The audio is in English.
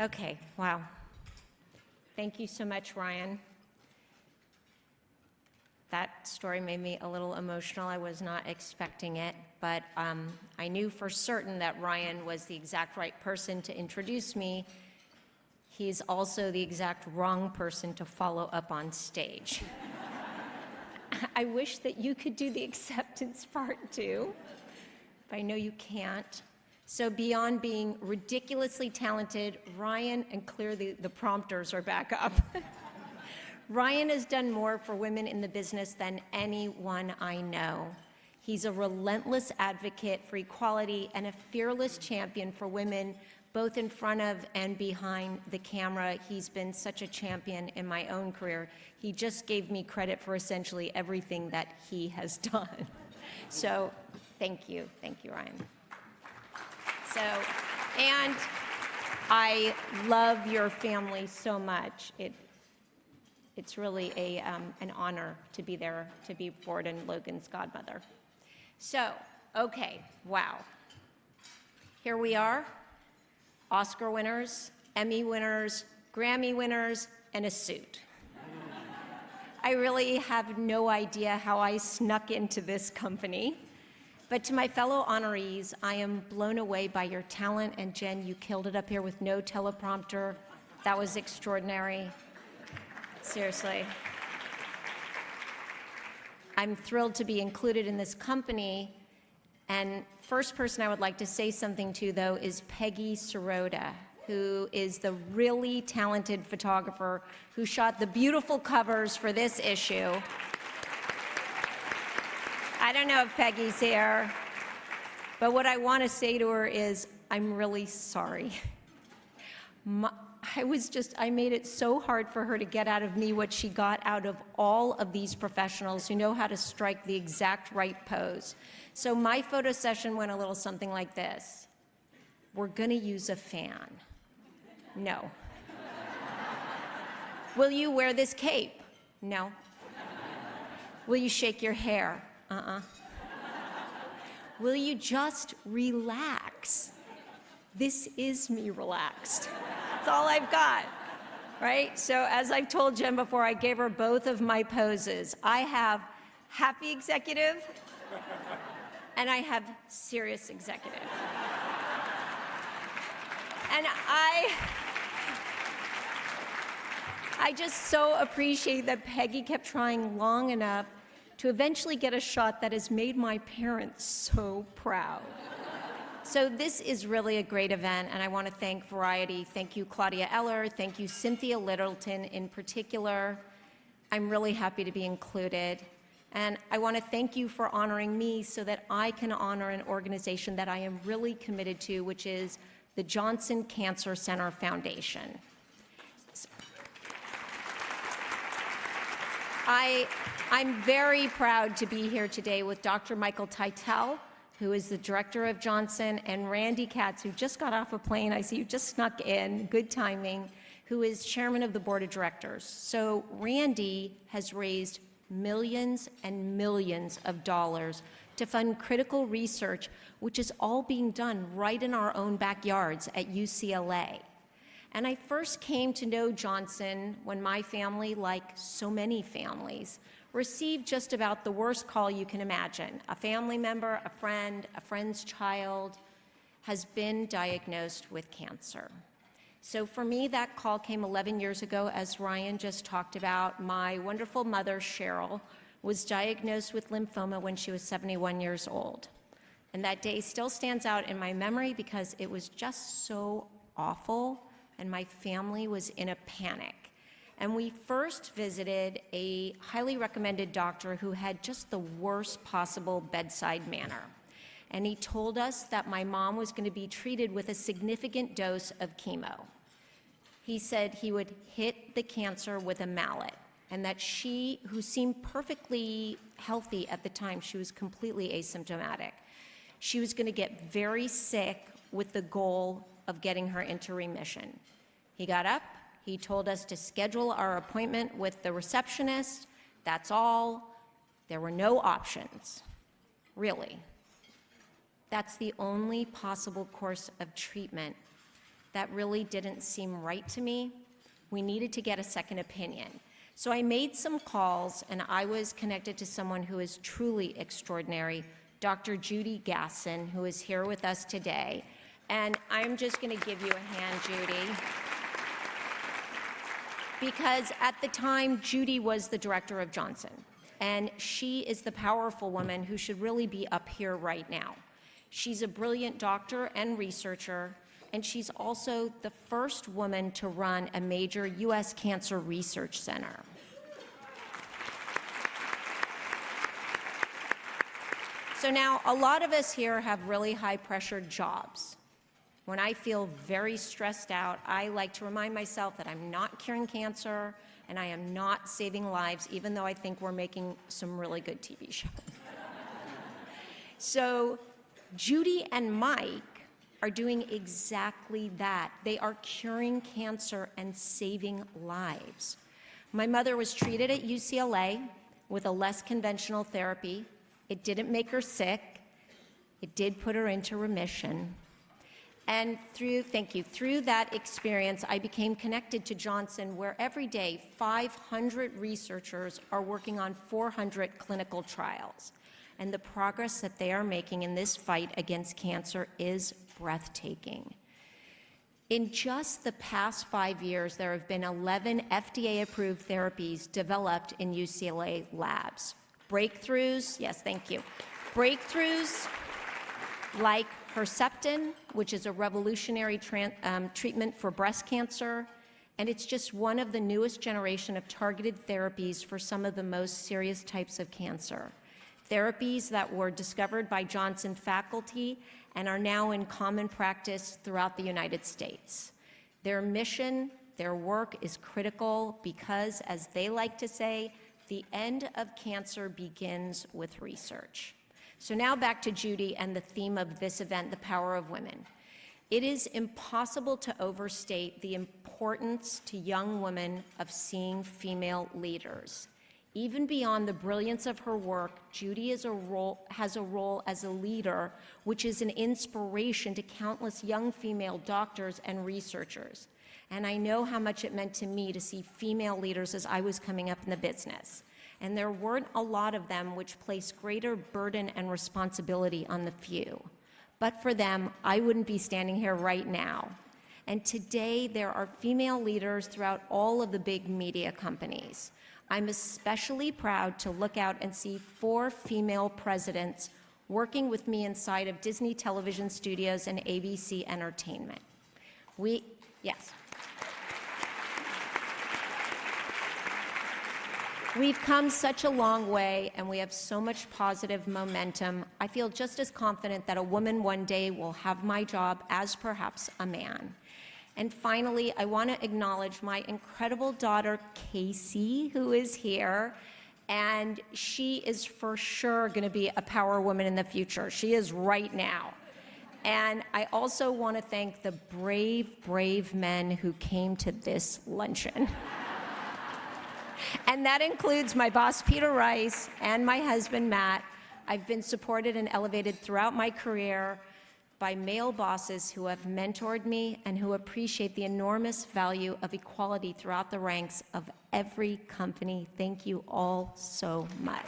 Okay, wow. Thank you so much, Ryan. That story made me a little emotional. I was not expecting it, but I knew for certain that Ryan was the exact right person to introduce me. He's also the exact wrong person to follow up on stage. I wish that you could do the acceptance part too, but I know you can't. So beyond being ridiculously talented, Ryan, and clearly the prompters are back up. Ryan has done more for women in the business than anyone I know. He's a relentless advocate for equality and a fearless champion for women, both in front of and behind the camera. He's been such a champion in my own career. He just gave me credit for essentially everything that he has done. So thank you, Ryan. And I love your family so much. It's really an honor to be there, to be Ford and Logan's godmother. So, okay, wow. Here we are, Oscar winners, Emmy winners, Grammy winners, and a suit. I really have no idea how I snuck into this company. But to my fellow honorees, I am blown away by your talent, and Jen, you killed it up here with no teleprompter. That was extraordinary. Seriously. I'm thrilled to be included in this company, and first person I would like to say something to, though, is Peggy Sirota, who is the really talented photographer who shot the beautiful covers for this issue. I don't know if Peggy's here, but what I want to say to her is, I'm really sorry. I made it so hard for her to get out of me what she got out of all of these professionals who know how to strike the exact right pose. So my photo session went a little something like this. We're gonna use a fan. No. Will you wear this cape? No. Will you shake your hair? Will you just relax? This is me relaxed. That's all I've got, right? So as I've told Jen before, I gave her both of my poses. I have happy executive, and I have serious executive. And I just so appreciate that Peggy kept trying long enough to eventually get a shot that has made my parents so proud. So this is really a great event, and I want to thank Variety. Thank you, Claudia Eller. Thank you, Cynthia Littleton in particular. I'm really happy to be included. And I want to thank you for honoring me so that I can honor an organization that I am really committed to, which is the Johnson Cancer Center Foundation. I'm very proud to be here today with Dr. Michael Teitel, who is the director of Johnson, and Randy Katz, who just got off a plane. I see you just snuck in, good timing, who is chairman of the board of directors. So Randy has raised millions and millions of dollars to fund critical research, which is all being done right in our own backyards at UCLA. And I first came to know Johnson when my family, like so many families, received just about the worst call you can imagine. A family member, a friend's child has been diagnosed with cancer. So for me, that call came 11 years ago, as Ryan just talked about. My wonderful mother, Cheryl, was diagnosed with lymphoma when she was 71 years old. And that day still stands out in my memory because it was just so awful, and my family was in a panic. And we first visited a highly recommended doctor who had just the worst possible bedside manner. And he told us that my mom was going to be treated with a significant dose of chemo. He said he would hit the cancer with a mallet, and that she, who seemed perfectly healthy at the time, she was completely asymptomatic, she was going to get very sick with the goal of getting her into remission. He got up, he told us to schedule our appointment with the receptionist. That's all. There were no options, really. That's the only possible course of treatment. That really didn't seem right to me. We needed to get a second opinion. So I made some calls, and I was connected to someone who is truly extraordinary, Dr. Judy Gasson, who is here with us today. And I'm just going to give you a hand, Judy. Because at the time, Judy was the director of Johnson, and she is the powerful woman who should really be up here right now. She's a brilliant doctor and researcher, and she's also the first woman to run a major U.S. cancer research center. So now, a lot of us here have really high-pressured jobs. When I feel very stressed out, I like to remind myself that I'm not curing cancer and I am not saving lives, even though I think we're making some really good TV shows. So Judy and Mike are doing exactly that. They are curing cancer and saving lives. My mother was treated at UCLA with a less conventional therapy. It didn't make her sick. It did put her into remission. And through that experience, I became connected to Johnson, where every day 500 researchers are working on 400 clinical trials. And the progress that they are making in this fight against cancer is breathtaking. In just the past 5 years, there have been 11 FDA-approved therapies developed in UCLA labs. Breakthroughs, yes, thank you. Breakthroughs like Herceptin, which is a revolutionary treatment for breast cancer, and it's just one of the newest generation of targeted therapies for some of the most serious types of cancer. Therapies that were discovered by Johnson faculty and are now in common practice throughout the United States. Their mission, their work is critical because, as they like to say, the end of cancer begins with research. So now back to Judy and the theme of this event, the power of women. It is impossible to overstate the importance to young women of seeing female leaders. Even beyond the brilliance of her work, Judy has a role as a leader, which is an inspiration to countless young female doctors and researchers. And I know how much it meant to me to see female leaders as I was coming up in the business. And there weren't a lot of them, which placed greater burden and responsibility on the few. But for them, I wouldn't be standing here right now. And today, there are female leaders throughout all of the big media companies. I'm especially proud to look out and see 4 female presidents working with me inside of Disney Television Studios and ABC Entertainment. Yes. We've come such a long way, and we have so much positive momentum. I feel just as confident that a woman one day will have my job as perhaps a man. And finally, I want to acknowledge my incredible daughter, Casey, who is here. And she is for sure going to be a power woman in the future. She is right now. And I also want to thank the brave, brave men who came to this luncheon. And that includes my boss, Peter Rice, and my husband, Matt. I've been supported and elevated throughout my career by male bosses who have mentored me and who appreciate the enormous value of equality throughout the ranks of every company. Thank you all so much.